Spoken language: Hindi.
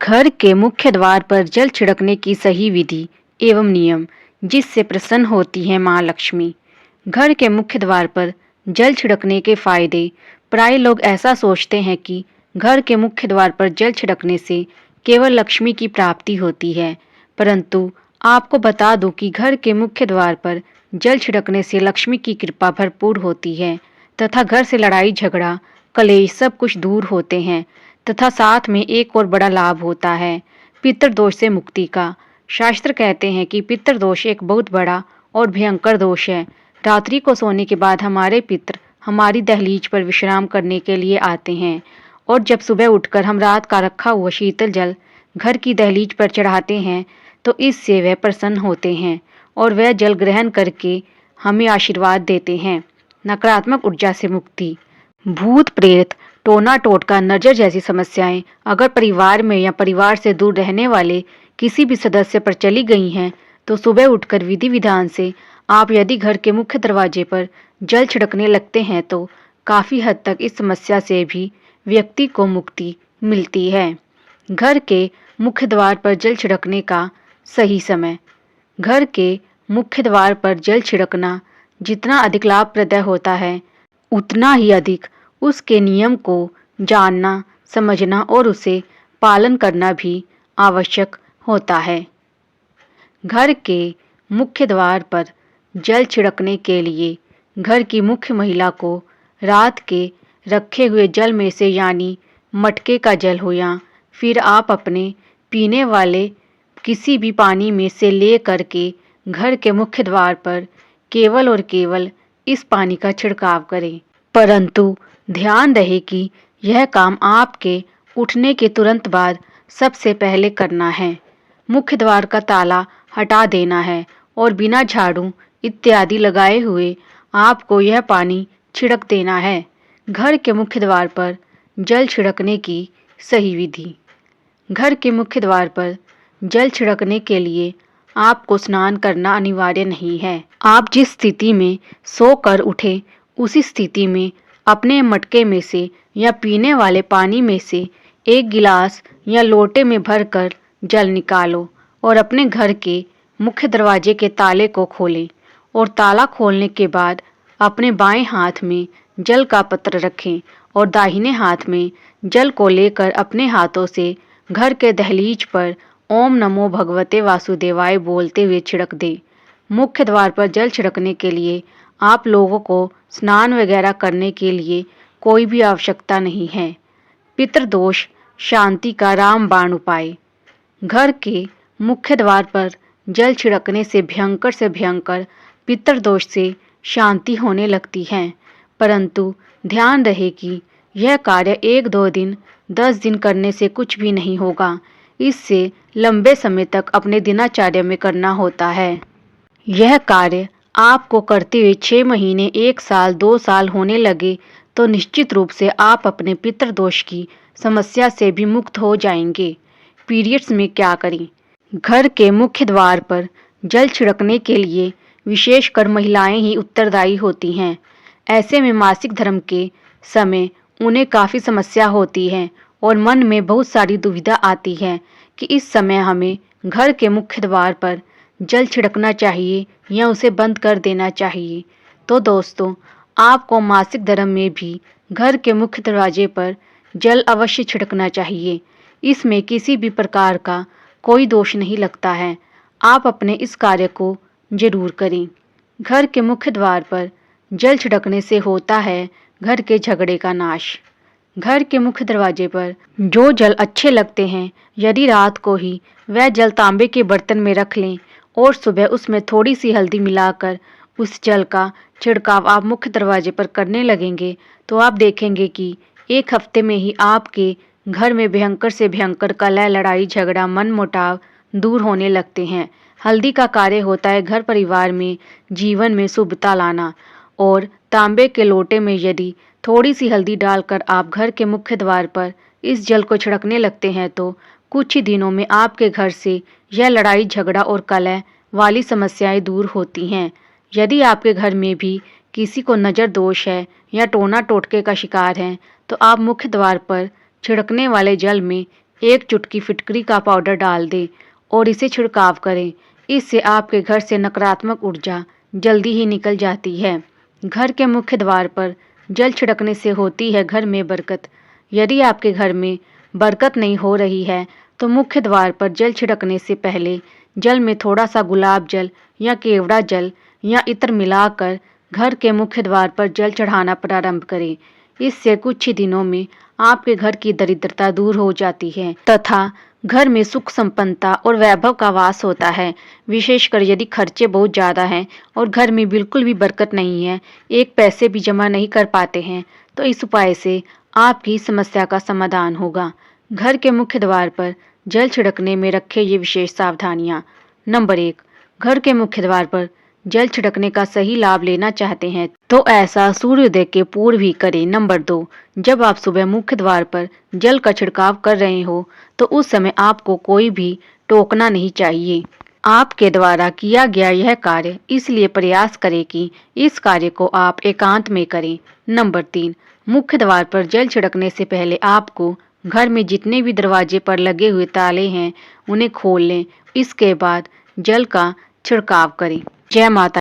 घर के मुख्य द्वार पर जल छिड़कने की सही विधि एवं नियम, जिससे प्रसन्न होती है माँ लक्ष्मी। घर के मुख्य द्वार पर जल छिड़कने के फायदे। प्राय लोग ऐसा सोचते हैं कि घर के मुख्य द्वार पर जल छिड़कने से केवल लक्ष्मी की प्राप्ति होती है, परंतु आपको बता दूं कि घर के मुख्य द्वार पर जल छिड़कने से लक्ष्मी की कृपा भरपूर होती है तथा घर से लड़ाई झगड़ा कलेश सब कुछ दूर होते हैं तथा साथ में एक और बड़ा लाभ होता है, पितृदोष से मुक्ति का। शास्त्र कहते हैं कि पितृदोष एक बहुत बड़ा और भयंकर दोष है। रात्रि को सोने के बाद हमारे पितृ हमारी दहलीज पर विश्राम करने के लिए आते हैं और जब सुबह उठकर हम रात का रखा हुआ शीतल जल घर की दहलीज पर चढ़ाते हैं तो इससे वह प्रसन्न होते हैं और वह जल ग्रहण करके हमें आशीर्वाद देते हैं। नकारात्मक ऊर्जा से मुक्ति। भूत प्रेत, टोना टोटका, नजर जैसी समस्याएं अगर परिवार में या परिवार से दूर रहने वाले किसी भी सदस्य पर चली गई हैं तो सुबह उठकर विधि विधान से आप यदि घर के मुख्य दरवाजे पर जल छिड़कने लगते हैं तो काफी हद तक इस समस्या से भी व्यक्ति को मुक्ति मिलती है। घर के मुख्य द्वार पर जल छिड़कने का सही समय। घर के मुख्य द्वार पर जल छिड़कना जितना अधिक लाभप्रद होता है उतना ही अधिक उसके नियम को जानना, समझना और उसे पालन करना भी आवश्यक होता है। घर के मुख्य द्वार पर जल छिड़कने के लिए घर की मुख्य महिला को रात के रखे हुए जल में से यानी मटके का जल हो या फिर आप अपने पीने वाले किसी भी पानी में से ले करके घर के मुख्य द्वार पर केवल और केवल इस पानी का छिड़काव करें। परंतु ध्यान रहे कि यह काम आपके उठने के तुरंत बाद सबसे पहले करना है। मुख्य द्वार का ताला हटा देना है और बिना झाड़ू इत्यादि लगाए हुए आपको यह पानी छिड़क देना है। घर के मुख्य द्वार पर जल छिड़कने की सही विधि। घर के मुख्य द्वार पर जल छिड़कने के लिए आपको स्नान करना अनिवार्य नहीं है। आप जिस स्थिति में सोकर उठे उसी स्थिति में अपने मटके में से या पीने वाले पानी में से एक गिलास या लोटे में भरकर जल निकालो और अपने घर के मुख्य दरवाजे के ताले को खोलें और ताला खोलने के बाद अपने बाएं हाथ में जल का पत्र रखें और दाहिने हाथ में जल को लेकर अपने हाथों से घर के दहलीज पर ओम नमो भगवते वासुदेवाय बोलते हुए छिड़क दे। मुख्य द्वार पर जल छिड़कने के लिए आप लोगों को स्नान वगैरह करने के लिए कोई भी आवश्यकता नहीं है। पितृदोष शांति का रामबाण उपाय। घर के मुख्य द्वार पर जल छिड़कने से भयंकर पितृदोष से शांति होने लगती है, परंतु ध्यान रहे कि यह कार्य 1-2 दिन 10 दिन करने से कुछ भी नहीं होगा। इससे लंबे समय तक अपने दिनचर्या में करना होता है। यह कार्य आपको करते हुए 6 महीने, 1 साल, 2 साल होने लगे तो निश्चित रूप से आप अपने पितृदोष की समस्या से भी मुक्त हो जाएंगे। पीरियड्स में क्या करें? घर के मुख्य द्वार पर जल छिड़कने के लिए विशेषकर महिलाएं ही उत्तरदायी होती हैं। ऐसे में मासिक धर्म के समय उन्हें काफ़ी समस्या होती है और मन में बहुत सारी दुविधा आती है कि इस समय हमें घर के मुख्य द्वार पर जल छिड़कना चाहिए या उसे बंद कर देना चाहिए। तो दोस्तों, आपको मासिक धर्म में भी घर के मुख्य दरवाजे पर जल अवश्य छिड़कना चाहिए। इसमें किसी भी प्रकार का कोई दोष नहीं लगता है। आप अपने इस कार्य को जरूर करें। घर के मुख्य द्वार पर जल छिड़कने से होता है घर के झगड़े का नाश। घर के मुख्य दरवाजे पर जो जल अच्छे लगते हैं, यदि रात को ही वह जल तांबे के बर्तन में रख लें और सुबह उसमें थोड़ी सी हल्दी मिलाकर उस जल का छिड़काव आप मुख्य दरवाजे पर करने लगेंगे तो आप देखेंगे कि 1 हफ्ते में ही आपके घर में भयंकर से भयंकर कलह, लड़ाई झगड़ा, मनमुटाव दूर होने लगते हैं। हल्दी का कार्य होता है घर परिवार में जीवन में शुभता लाना और तांबे के लोटे में यदि थोड़ी सी हल्दी डालकर आप घर के मुख्य द्वार पर इस जल को छिड़कने लगते हैं तो कुछ ही दिनों में आपके घर से यह लड़ाई झगड़ा और कलह वाली समस्याएं दूर होती हैं। यदि आपके घर में भी किसी को नज़र दोष है या टोना टोटके का शिकार है तो आप मुख्य द्वार पर छिड़कने वाले जल में 1 चुटकी फिटकरी का पाउडर डाल दें और इसे छिड़काव करें। इससे आपके घर से नकारात्मक ऊर्जा जल्दी ही निकल जाती है। घर के मुख्य द्वार पर जल छिड़कने से होती है घर में बरकत। यदि आपके घर में बरकत नहीं हो रही है तो मुख्य द्वार पर जल छिड़कने से पहले जल में थोड़ा सा गुलाब जल या केवड़ा जल या इत्र मिलाकर घर के मुख्य द्वार पर जल चढ़ाना प्रारंभ करें। इससे कुछ ही दिनों में आपके घर की दरिद्रता दूर हो जाती है तथा घर में सुख संपन्नता और वैभव का वास होता है। विशेषकर यदि खर्चे बहुत ज़्यादा हैं और घर में बिल्कुल भी बरकत नहीं है, एक पैसे भी जमा नहीं कर पाते हैं, तो इस उपाय से आपकी समस्या का समाधान होगा। घर के मुख्य द्वार पर जल छिड़कने में रखें ये विशेष सावधानियाँ। नंबर 1, घर के मुख्य द्वार पर जल छिड़कने का सही लाभ लेना चाहते हैं तो ऐसा सूर्योदय के पूर्व ही करें। नंबर 2, जब आप सुबह मुख्य द्वार पर जल का छिड़काव कर रहे हो तो उस समय आपको कोई भी टोकना नहीं चाहिए। आपके द्वारा किया गया यह कार्य इसलिए प्रयास करें कि इस कार्य को आप एकांत में करें। नंबर 3, मुख्य द्वार पर जल छिड़कने से पहले आपको घर में जितने भी दरवाजे पर लगे हुए ताले हैं उन्हें खोल लें। इसके बाद जल का छिड़काव करें। जय माता।